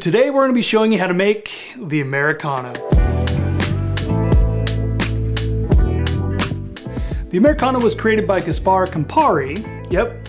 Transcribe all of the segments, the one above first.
Today we're going to be showing you how to make the Americano. The Americano was created by Gaspare Campari. Yep,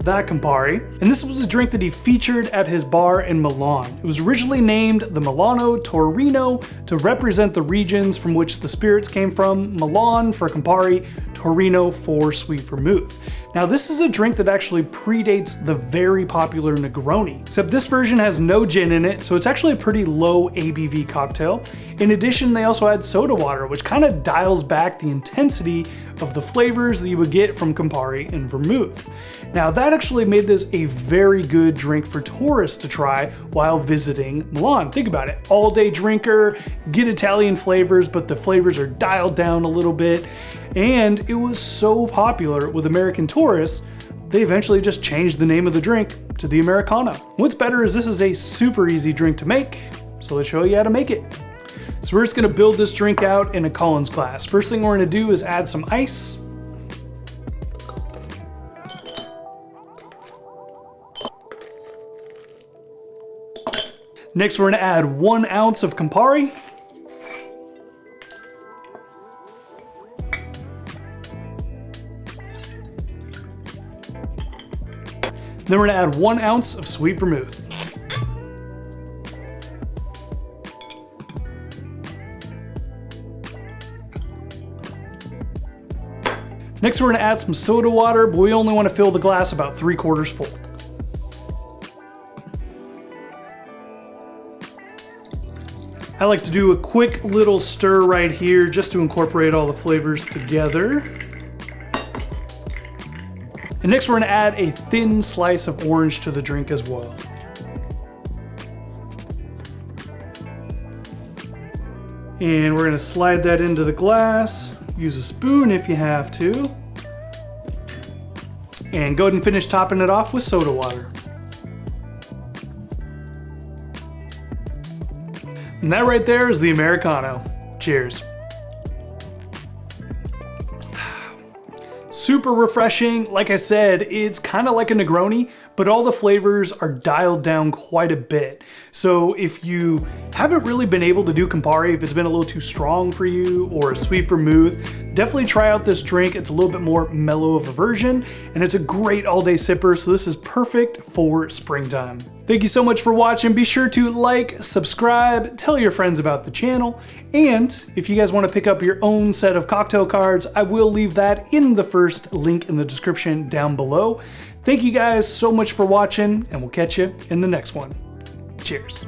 that Campari. And this was a drink that he featured at his bar in Milan. It was originally named the Milano-Torino to represent the regions from which the spirits came from. Milan for Campari, Torino for sweet vermouth. Now this is a drink that actually predates the very popular Negroni, except this version has no gin in it, so it's actually a pretty low ABV cocktail. In addition, they also add soda water, which kind of dials back the intensity of the flavors that you would get from Campari and vermouth. Now that actually made this a very good drink for tourists to try while visiting Milan. Think about it, all day drinker, get Italian flavors, but the flavors are dialed down a little bit. And it was so popular with American tourists, they eventually just changed the name of the drink to the Americano. What's better is this is a super easy drink to make, so let's show you how to make it. So we're just gonna build this drink out in a Collins glass. First thing we're gonna do is add some ice. Next, we're gonna add 1 ounce of Campari. Then we're gonna add 1 ounce of sweet vermouth. Next, we're gonna add some soda water, but we only wanna fill the glass about 3/4 full. I like to do a quick little stir right here just to incorporate all the flavors together. And next we're gonna add a thin slice of orange to the drink as well. And we're gonna slide that into the glass. Use a spoon if you have to. And go ahead and finish topping it off with soda water. And that right there is the Americano. Cheers. Super refreshing. Like I said, it's kind of like a Negroni, but all the flavors are dialed down quite a bit. So if you haven't really been able to do Campari, if it's been a little too strong for you, or a sweet vermouth, definitely try out this drink. It's a little bit more mellow of a version, and it's a great all-day sipper, so this is perfect for springtime. Thank you so much for watching. Be sure to like, subscribe, tell your friends about the channel, and if you guys want to pick up your own set of cocktail cards, I will leave that in the first link in the description down below. Thank you guys so much for watching, and we'll catch you in the next one. Cheers.